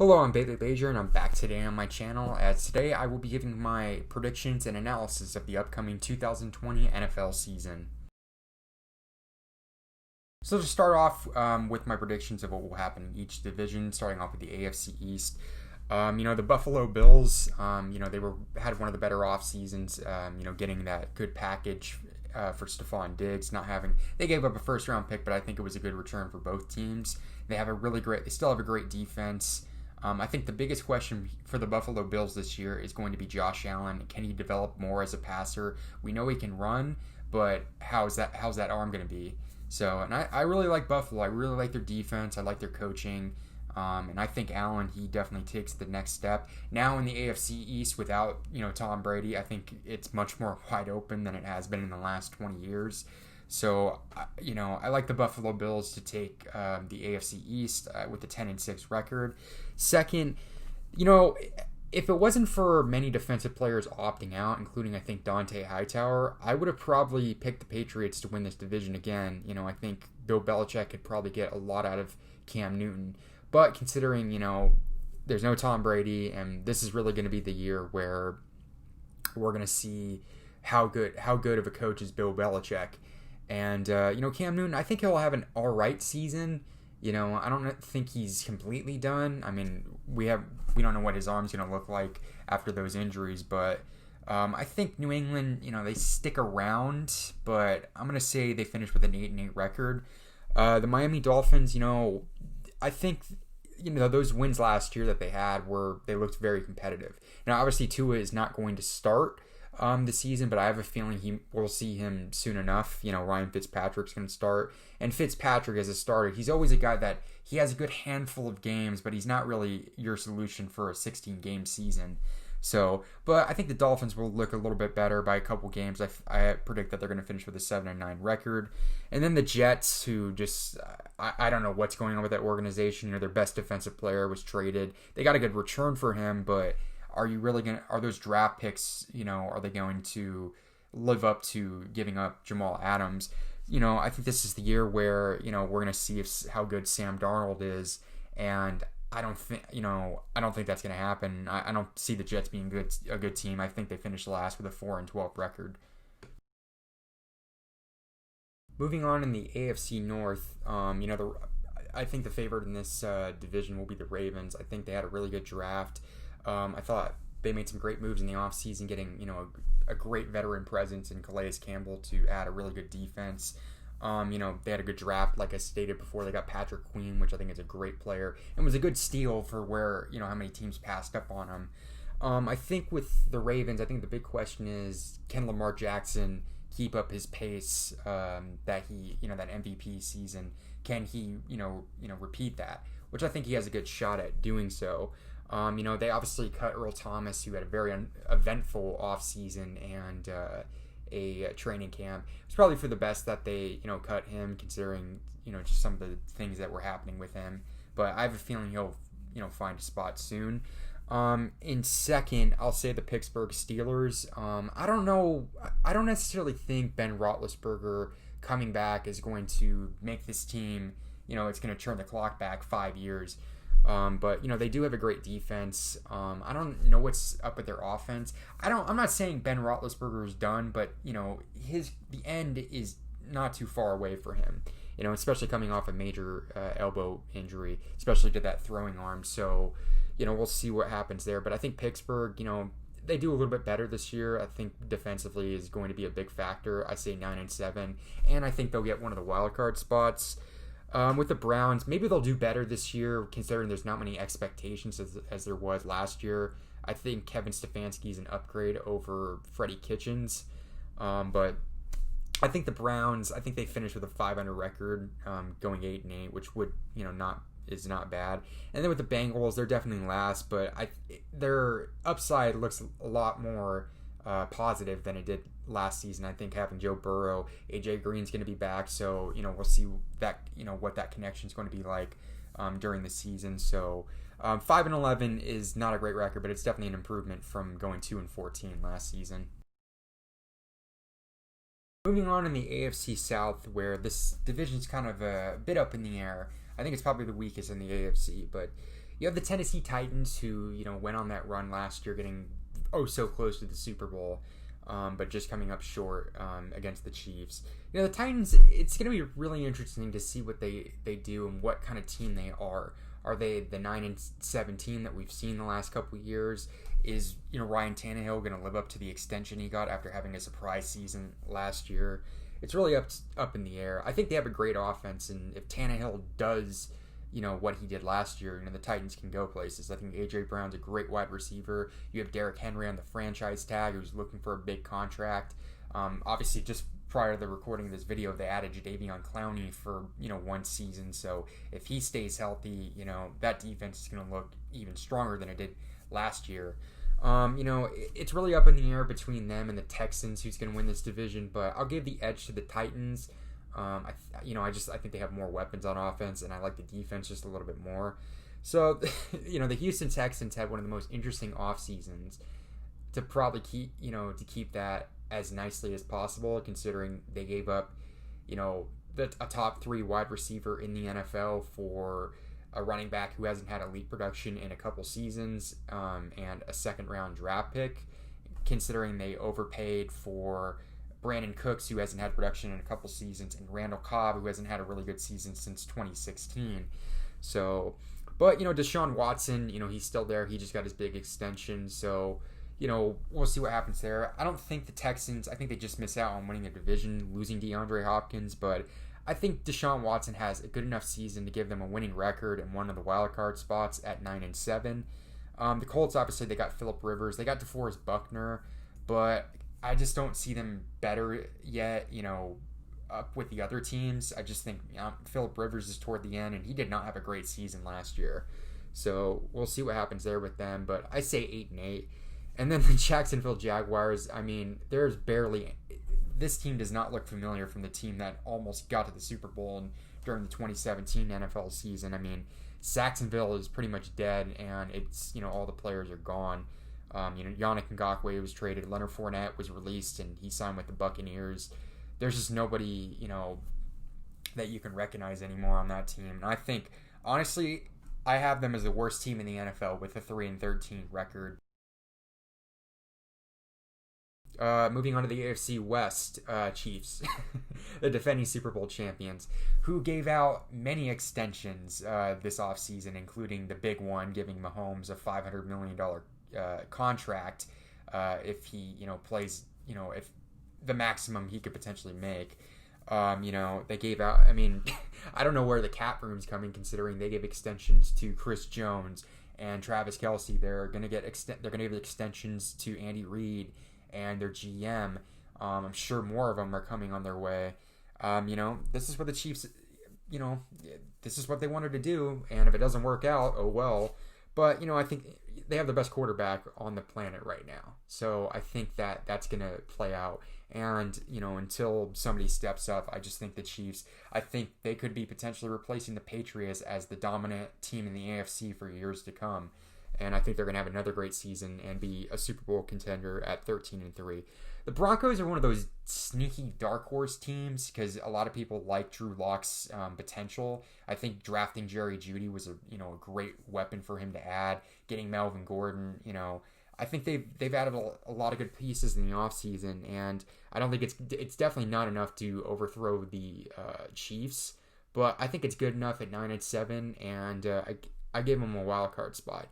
Hello, I'm Bailey Bajer, and I'm back today on my channel, as today I will be giving my predictions and analysis of the upcoming 2020 NFL season. So to start off with my predictions of what will happen in each division, starting off with the AFC East. The Buffalo Bills, they had one of the better off seasons, getting that good package for Stephon Diggs, they gave up a first round pick, but I think it was a good return for both teams. They still have a great defense. I think the biggest question for the Buffalo Bills this year is going to be Josh Allen. Can he develop more as a passer? We know he can run, but how's that arm going to be? So, and I really like Buffalo. I really like their defense. I like their coaching. And I think Allen, he definitely takes the next step. Now in the AFC East without, Tom Brady, I think it's much more wide open than it has been in the last 20 years. So, I like the Buffalo Bills to take the AFC East with a 10-6 record. Second, if it wasn't for many defensive players opting out, including, I think, Dante Hightower, I would have probably picked the Patriots to win this division again. I think Bill Belichick could probably get a lot out of Cam Newton. But considering, there's no Tom Brady, and this is really going to be the year where we're going to see how good of a coach is Bill Belichick. And, Cam Newton, I think he'll have an all right season. I don't think he's completely done. I mean, we don't know what his arm's going to look like after those injuries, but I think New England, they stick around, but I'm going to say they finish with an 8-8 record. The Miami Dolphins, I think, those wins last year that they looked very competitive. Now, obviously, Tua is not going to start the season, but I have a feeling we'll see him soon enough. Ryan Fitzpatrick's going to start, and Fitzpatrick as a starter, he's always a guy that he has a good handful of games, but he's not really your solution for a 16-game season. So, but I think the Dolphins will look a little bit better by a couple games. I predict that they're going to finish with a 7-9 record. And then the Jets, who just, I don't know what's going on with that organization. Their best defensive player was traded. They got a good return for him, but are those draft picks, are they going to live up to giving up Jamal Adams? I think this is the year where, we're going to see how good Sam Darnold is, and I don't think that's going to happen. I don't see the Jets being a good team. I think they finished last with a 4-12 record. Moving on in the AFC North, I think the favorite in this division will be the Ravens. I think they had a really good draft. I thought they made some great moves in the offseason, getting a great veteran presence in Calais Campbell to add a really good defense. They had a good draft, like I stated before. They got Patrick Queen, which I think is a great player, and was a good steal for where, how many teams passed up on him. I think with the Ravens, I think the big question is, can Lamar Jackson keep up his pace that MVP season? Can he, repeat that? Which I think he has a good shot at doing so. They obviously cut Earl Thomas, who had a very eventful offseason and a training camp. It's probably for the best that they, cut him, considering, just some of the things that were happening with him. But I have a feeling he'll, find a spot soon. In second, I'll say the Pittsburgh Steelers. I don't know. I don't necessarily think Ben Roethlisberger coming back is going to make this team, it's going to turn the clock back 5 years. But they do have a great defense. I don't know what's up with their offense. I'm not saying Ben Roethlisberger is done, but the end is not too far away for him. Especially coming off a major elbow injury, especially to that throwing arm. So, we'll see what happens there. But I think Pittsburgh, they do a little bit better this year. I think defensively is going to be a big factor. I say 9-7, and I think they'll get one of the wild card spots. With the Browns, maybe they'll do better this year, considering there's not many expectations as there was last year. I think Kevin Stefanski is an upgrade over Freddie Kitchens. But I think the Browns, they finished with a 500 record, going 8-8, which would, is not bad. And then with the Bengals, they're definitely last, but their upside looks a lot more positive than it did last season. I think having Joe Burrow, AJ Green's going to be back, so we'll see that what that connection is going to be like during the season. So 5-11 is not a great record, but it's definitely an improvement from going 2-14 last season. Moving on in the AFC South, where this division's kind of a bit up in the air. I think it's probably the weakest in the AFC, but You have the Tennessee Titans, who, went on that run last year, getting so close to the Super Bowl, but just coming up short against the Chiefs. The Titans, it's going to be really interesting to see what they do and what kind of team they are. Are they the 9-17 that we've seen the last couple of years? Is Ryan Tannehill going to live up to the extension he got after having a surprise season last year? It's really up in the air. I think they have a great offense, and if Tannehill does what he did last year, the Titans can go places. I think A.J. Brown's a great wide receiver. You have Derrick Henry on the franchise tag, who's looking for a big contract. Obviously, just prior to the recording of this video, they added Jadeveon Clowney for, one season. So if he stays healthy, that defense is going to look even stronger than it did last year. It's really up in the air between them and the Texans who's going to win this division, but I'll give the edge to the Titans. I think they have more weapons on offense, and I like the defense just a little bit more. So, the Houston Texans had one of the most interesting off seasons to probably keep that as nicely as possible, considering they gave up, a top 3 wide receiver in the NFL for a running back who hasn't had elite production in a couple seasons, and a second-round draft pick, considering they overpaid for Brandon Cooks, who hasn't had production in a couple seasons, and Randall Cobb, who hasn't had a really good season since 2016. So, but, Deshaun Watson, he's still there. He just got his big extension. So, we'll see what happens there. I don't think the Texans, I think they just miss out on winning the division, losing DeAndre Hopkins, but I think Deshaun Watson has a good enough season to give them a winning record and one of the wild card spots at 9-7. The Colts, obviously, they got Phillip Rivers. They got DeForest Buckner, but I just don't see them better yet, up with the other teams. I just think Phillip Rivers is toward the end, and he did not have a great season last year. So we'll see what happens there with them, but I say 8-8. And then the Jacksonville Jaguars, there's barely... This team does not look familiar from the team that almost got to the Super Bowl during the 2017 NFL season. Saxonville is pretty much dead, and it's, all the players are gone. Yannick Ngakoue was traded. Leonard Fournette was released, and he signed with the Buccaneers. There's just nobody, that you can recognize anymore on that team. And I think, honestly, I have them as the worst team in the NFL with a 3-13 record. Moving on to the AFC West, Chiefs, the defending Super Bowl champions, who gave out many extensions this offseason, including the big one, giving Mahomes a $500 million contract if he, plays, if the maximum he could potentially make. They gave out, I don't know where the cap room's coming, considering they gave extensions to Chris Jones and Travis Kelce. They're going to give extensions to Andy Reid and their GM. I'm sure more of them are coming on their way. This is what the Chiefs, this is what they wanted to do, and if it doesn't work out, oh well. But, I think they have the best quarterback on the planet right now. So I think that's going to play out. And, until somebody steps up, I just think the Chiefs, I think they could be potentially replacing the Patriots as the dominant team in the AFC for years to come. And I think they're going to have another great season and be a Super Bowl contender at 13-3. The Broncos are one of those sneaky dark horse teams because a lot of people like Drew Lock's potential. I think drafting Jerry Jeudy was a great weapon for him to add. Getting Melvin Gordon, I think they've added a lot of good pieces in the offseason, and I don't think it's definitely not enough to overthrow the Chiefs, but I think it's good enough at 9-7, and I gave them a wild card spot.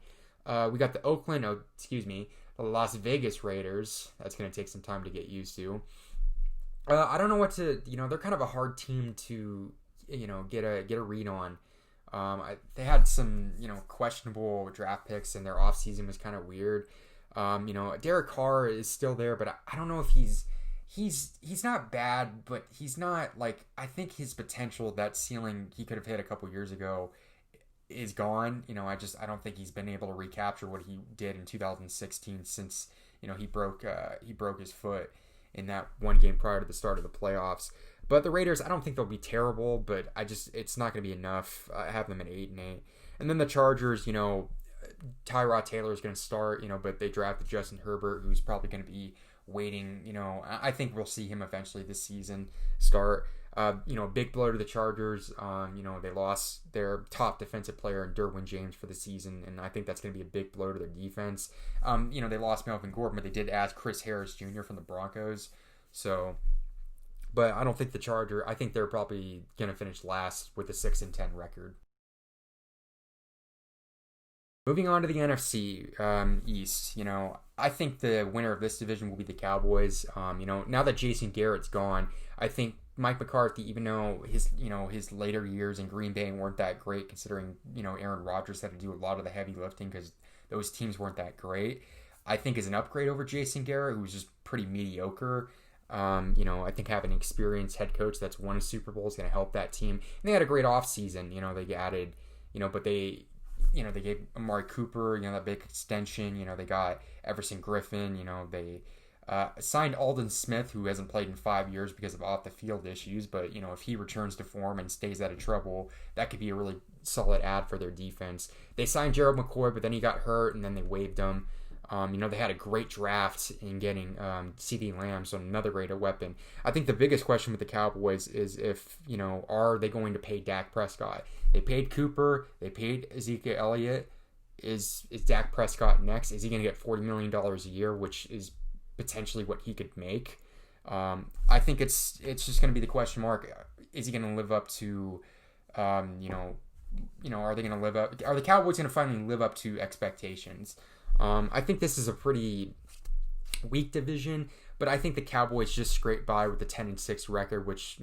We got the Las Vegas Raiders. That's going to take some time to get used to. I don't know what to, they're kind of a hard team to, get a read on. They had some, questionable draft picks, and their offseason was kind of weird. Derek Carr is still there, but I don't know if he's not bad, but he's not I think his potential, that ceiling he could have hit a couple years ago, is gone. I don't think he's been able to recapture what he did in 2016 since, he broke his foot in that one game prior to the start of the playoffs. But the Raiders, I don't think they'll be terrible, but it's not going to be enough. I have them at 8-8. And then the Chargers, Tyrod Taylor is going to start, but they drafted Justin Herbert, who's probably going to be waiting. I think we'll see him eventually this season start. A big blow to the Chargers. They lost their top defensive player in Derwin James for the season, and I think that's going to be a big blow to their defense. They lost Melvin Gordon, but they did add Chris Harris Jr. from the Broncos. So, but I don't think I think they're probably going to finish last with a 6-10 record. Moving on to the NFC East, I think the winner of this division will be the Cowboys. Now that Jason Garrett's gone, I think Mike McCarthy, even though his later years in Green Bay weren't that great, considering Aaron Rodgers had to do a lot of the heavy lifting because those teams weren't that great, I think is an upgrade over Jason Garrett, who was just pretty mediocre. I think having an experienced head coach that's won a Super Bowl is going to help that team. And they had a great offseason. They added, but they gave Amari Cooper, that big extension. They got Everson Griffin. They signed Aldon Smith, who hasn't played in 5 years because of off-the-field issues. But, if he returns to form and stays out of trouble, that could be a really solid add for their defense. They signed Gerald McCoy, but then he got hurt, and then they waived him. They had a great draft in getting CeeDee Lamb, so another great weapon. I think the biggest question with the Cowboys is if, are they going to pay Dak Prescott? They paid Cooper. They paid Ezekiel Elliott. Is Dak Prescott next? Is he going to get $40 million a year, which is potentially what he could make? I think it's just going to be the question mark. Is he going to live up to, are they going to live up? Are the Cowboys going to finally live up to expectations? I think this is a pretty weak division, but I think the Cowboys just scrape by with the 10-6 record, which,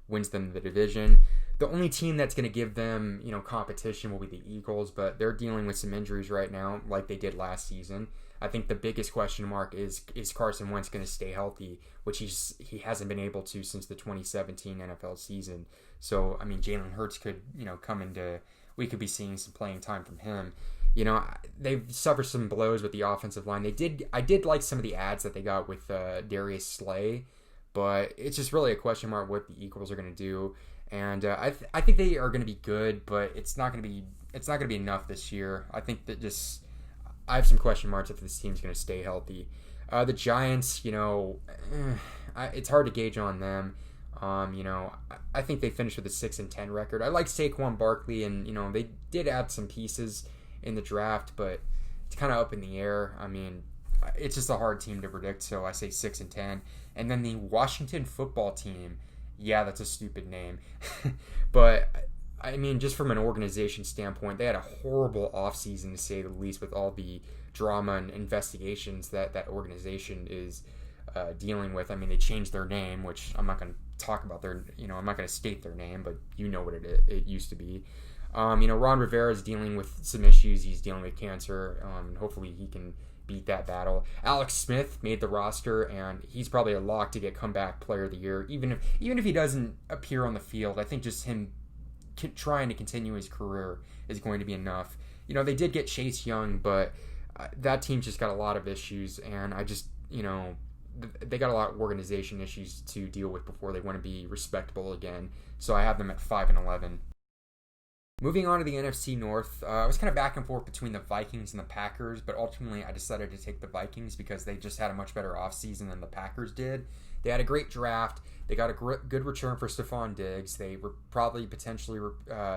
wins them the division. The only team that's going to give them, competition will be the Eagles, but they're dealing with some injuries right now, like they did last season. I think the biggest question mark is Carson Wentz going to stay healthy, which he hasn't been able to since the 2017 NFL season. So, Jalen Hurts could, we could be seeing some playing time from him. They've suffered some blows with the offensive line. I did like some of the ads that they got with Darius Slay, but it's just really a question mark what the Eagles are going to do. And I think they are going to be good, but it's not going to be enough this year. I think that I have some question marks if this team's going to stay healthy. The Giants, it's hard to gauge on them. I think they finished with a 6-10 record. I like Saquon Barkley, and they did add some pieces in the draft, but it's kind of up in the air. It's just a hard team to predict, so I say 6-10. And then the Washington football team, yeah, that's a stupid name. But, just from an organization standpoint, they had a horrible offseason, to say the least, with all the drama and investigations that organization is dealing with. They changed their name, which I'm not going to talk about I'm not going to state their name, but what it used to be. Ron Rivera is dealing with some issues. He's dealing with cancer. Hopefully he can beat that battle. Alex Smith made the roster, and he's probably a lock to get comeback player of the year. Even if he doesn't appear on the field, I think just him trying to continue his career is going to be enough. They did get Chase Young, but that team just got a lot of issues, and they got a lot of organization issues to deal with before they want to be respectable again. So I have them at 5-11. Moving on to the NFC North, I was kind of back and forth between the Vikings and the Packers, but ultimately I decided to take the Vikings because they just had a much better offseason than the Packers did. They had a great draft. They got a good return for Stephon Diggs. They were potentially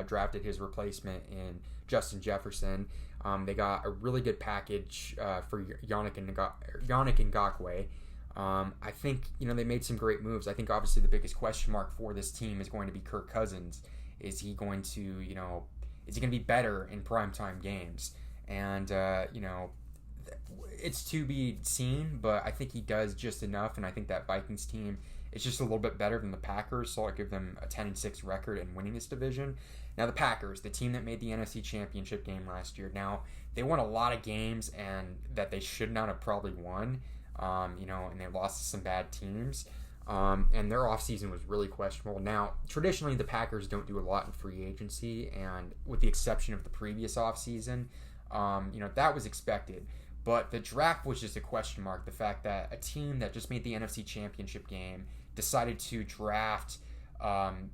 drafted his replacement in Justin Jefferson. They got a really good package for Yannick Ngakoue. I think, they made some great moves. I think obviously the biggest question mark for this team is going to be Kirk Cousins. Is he going to, is he going to be better in primetime games? And, it's to be seen, but I think he does just enough, and I think that Vikings team is just a little bit better than the Packers, so I'll give them a 10-6 record in winning this division. Now, the Packers, the team that made the NFC Championship game last year, now, they won a lot of games and that they should not have probably won, and they lost to some bad teams. And their offseason was really questionable. Now, traditionally, the Packers don't do a lot in free agency, and with the exception of the previous offseason, that was expected. But the draft was just a question mark. The fact that a team that just made the NFC Championship game decided to draft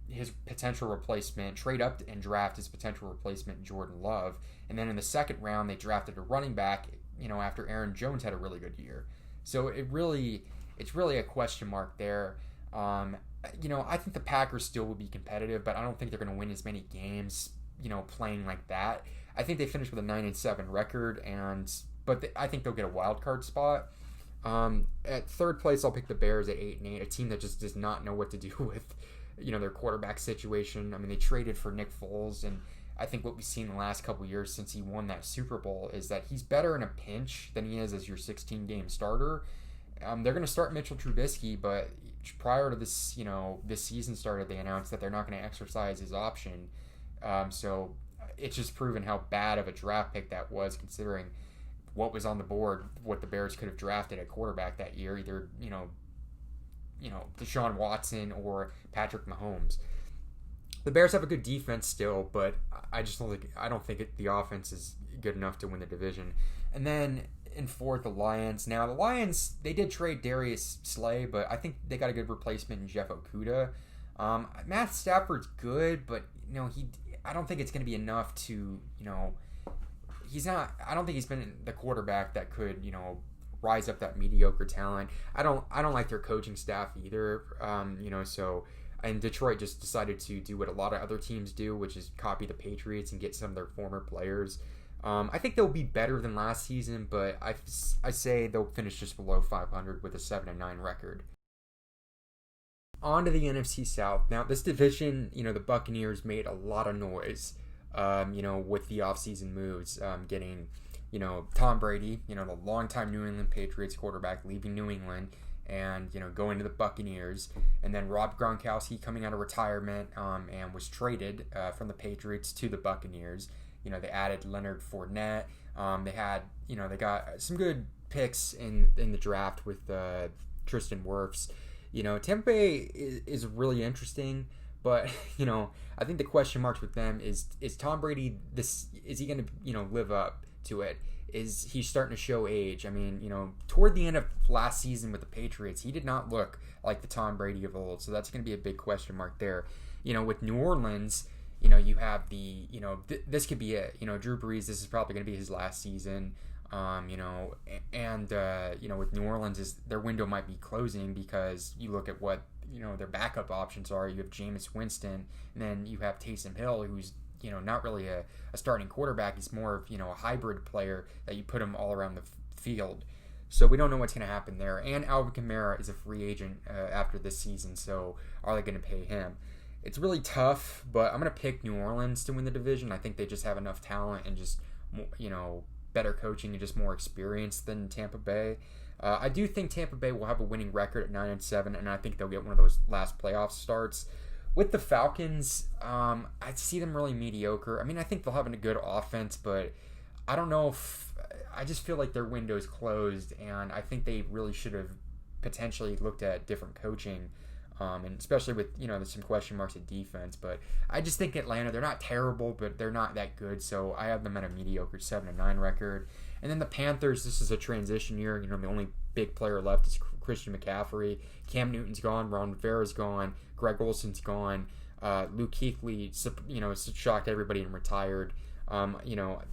his potential replacement, trade up and draft his potential replacement, Jordan Love. And then in the second round, they drafted a running back, after Aaron Jones had a really good year. So it's really a question mark there. I think the Packers still will be competitive, but I don't think they're going to win as many games, playing like that. I think they finished with a 9-7 record, but I think they'll get a wild card spot. At third place, I'll pick the Bears at 8-8, a team that just does not know what to do with, their quarterback situation. I mean, they traded for Nick Foles, and I think what we've seen in the last couple of years since he won that Super Bowl is that he's better in a pinch than he is as your 16-game starter. They're going to start Mitchell Trubisky, but prior to this, this season started, they announced that they're not going to exercise his option. So it's just proven how bad of a draft pick that was, considering what was on the board, what the Bears could have drafted at quarterback that year, either, Deshaun Watson or Patrick Mahomes. The Bears have a good defense still, but I don't think the offense is good enough to win the division. And then in fourth, the Lions. Now, the Lions, they did trade Darius Slay, but I think they got a good replacement in Jeff Okudah. Matt Stafford's good, but I don't think it's going to be enough to, he's not. I don't think he's been the quarterback that could, rise up that mediocre talent. I don't like their coaching staff either. And Detroit just decided to do what a lot of other teams do, which is copy the Patriots and get some of their former players. I think they'll be better than last season, but I say they'll finish just below 500 with a 7-9 record. On to the NFC South. Now, this division, the Buccaneers made a lot of noise, with the offseason moves, getting, Tom Brady, the longtime New England Patriots quarterback, leaving New England and, going to the Buccaneers. And then Rob Gronkowski coming out of retirement and was traded from the Patriots to the Buccaneers. They added Leonard Fournette. They got some good picks in the draft with Tristan Wirfs. Tampa Bay is really interesting, but I think the question marks with them is Tom Brady is he going to live up to it? Is he starting to show age? I mean, toward the end of last season with the Patriots, he did not look like the Tom Brady of old, so that's going to be a big question mark there. With New Orleans, you have the this could be it. Drew Brees, this is probably going to be his last season. With New Orleans, their window might be closing because you look at what their backup options are. You have Jameis Winston, and then you have Taysom Hill, who's not really a starting quarterback. He's more of a hybrid player that you put him all around the field. So we don't know what's going to happen there. And Alvin Kamara is a free agent after this season, so are they going to pay him? It's really tough, but I'm going to pick New Orleans to win the division. I think they just have enough talent and just better coaching and just more experience than Tampa Bay. I do think Tampa Bay will have a winning record at 9-7, and I think they'll get one of those last playoff starts. With the Falcons, I see them really mediocre. I mean, I think they'll have a good offense, but I don't know if I just feel like their window's closed, and I think they really should have potentially looked at different coaching, and especially with there's some question marks at defense. But I just think Atlanta, they're not terrible, but they're not that good, so I have them at a mediocre 7-9 record. And then the Panthers, this is a transition year. The only big player left is Christian McCaffrey. Cam Newton's gone. Ron Rivera's gone. Greg Olson's gone. Luke Kuechly, shocked everybody and retired. They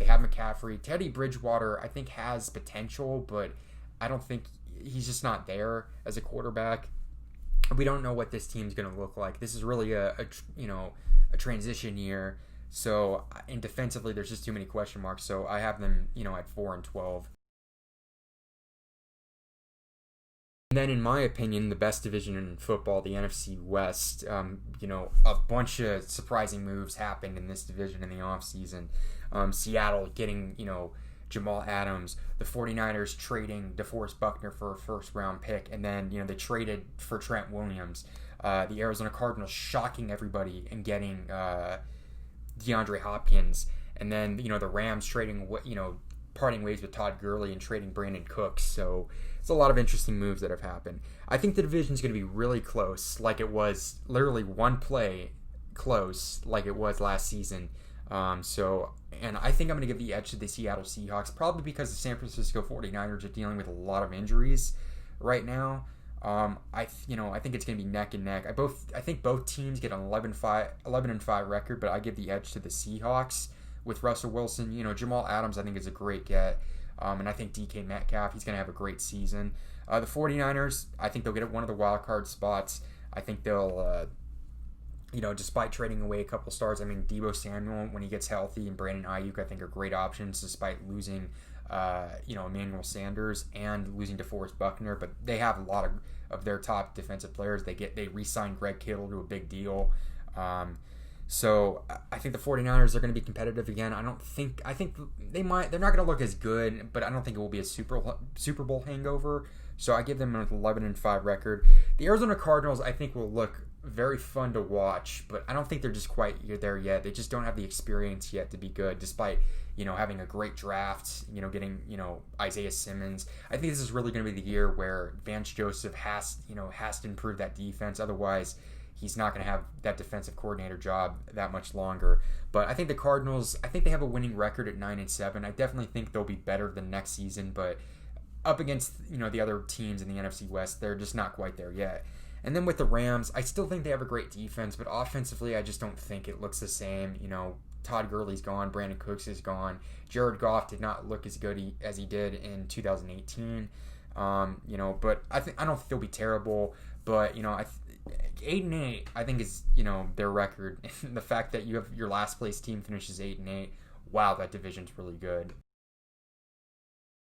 have McCaffrey. Teddy Bridgewater, I think, has potential, but I don't think he's just not there as a quarterback. We don't know what this team's going to look like. This is really a transition year. So, and defensively, there's just too many question marks. So I have them, at 4-12. And then, in my opinion, the best division in football, the NFC West. A bunch of surprising moves happened in this division in the offseason. Seattle getting, Jamal Adams, the 49ers trading DeForest Buckner for a first-round pick, and then, they traded for Trent Williams. The Arizona Cardinals shocking everybody and getting DeAndre Hopkins, and then the Rams trading parting ways with Todd Gurley and trading Brandon Cooks. So it's a lot of interesting moves that have happened. I think the division's going to be really close, like it was literally one play close, like it was last season. And I think I'm going to give the edge to the Seattle Seahawks, probably because the San Francisco 49ers are dealing with a lot of injuries right now. I think it's going to be neck and neck. I think both teams get an 11-5 record, but I give the edge to the Seahawks with Russell Wilson. Jamal Adams, I think, is a great get. And I think DK Metcalf, he's going to have a great season. The 49ers, I think they'll get one of the wild card spots. I think they'll, despite trading away a couple stars, I mean, Deebo Samuel, when he gets healthy, and Brandon Ayuk, I think, are great options despite losing, Emmanuel Sanders and losing DeForest Buckner. But they have a lot of their top defensive players. They re-signed Greg Kittle to a big deal. So I think the 49ers are going to be competitive again. I think they're not going to look as good, but I don't think it will be a Super Bowl hangover. So I give them an 11-5 record. The Arizona Cardinals, I think, will look very fun to watch, but I don't think they're just quite there yet. They just don't have the experience yet to be good, despite, having a great draft, getting, Isaiah Simmons. I think this is really going to be the year where Vance Joseph has to improve that defense. Otherwise, he's not going to have that defensive coordinator job that much longer. But I think the Cardinals, I think they have a winning record at 9-7. I definitely think they'll be better than next season, but up against, the other teams in the NFC West, they're just not quite there yet. And then with the Rams, I still think they have a great defense, but offensively, I just don't think it looks the same. Todd Gurley's gone, Brandon Cooks is gone. Jared Goff did not look as good as he did in 2018. But I don't think they'll be terrible. But 8-8, I think is their record. The fact that you have your last place team finishes 8-8, wow, that division's really good.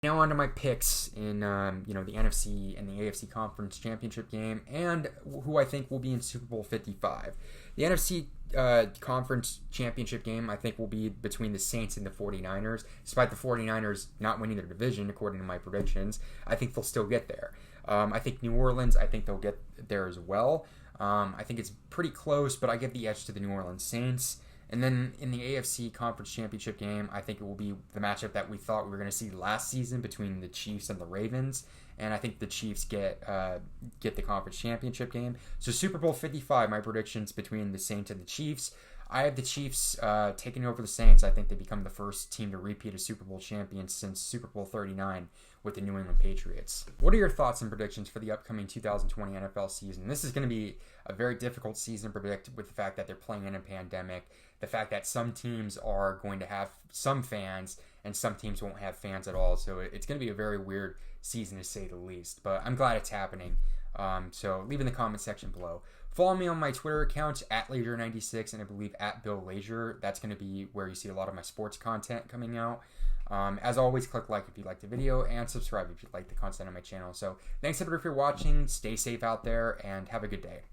Now on to my picks in the NFC and the AFC Conference Championship game, and who I think will be in Super Bowl 55. The NFC Conference Championship game, I think, will be between the Saints and the 49ers. Despite the 49ers not winning their division, according to my predictions, I think they'll still get there. I think New Orleans, I think they'll get there as well. I think it's pretty close, but I give the edge to the New Orleans Saints. And then in the AFC Conference Championship game, I think it will be the matchup that we thought we were going to see last season between the Chiefs and the Ravens. And I think the Chiefs get the Conference Championship game. So Super Bowl 55, my predictions between the Saints and the Chiefs. I have the Chiefs taking over the Saints. I think they become the first team to repeat as Super Bowl champions since Super Bowl 39 with the New England Patriots. What are your thoughts and predictions for the upcoming 2020 NFL season? This is going to be a very difficult season to predict with the fact that they're playing in a pandemic, the fact that some teams are going to have some fans and some teams won't have fans at all. So it's going to be a very weird season to say the least, but I'm glad it's happening. So leave in the comment section below. Follow me on my Twitter accounts at Lazier96 and I believe at Bill Lazier. That's going to be where you see a lot of my sports content coming out. As always, click like if you liked the video and subscribe if you like the content on my channel. So thanks everybody for watching. Stay safe out there and have a good day.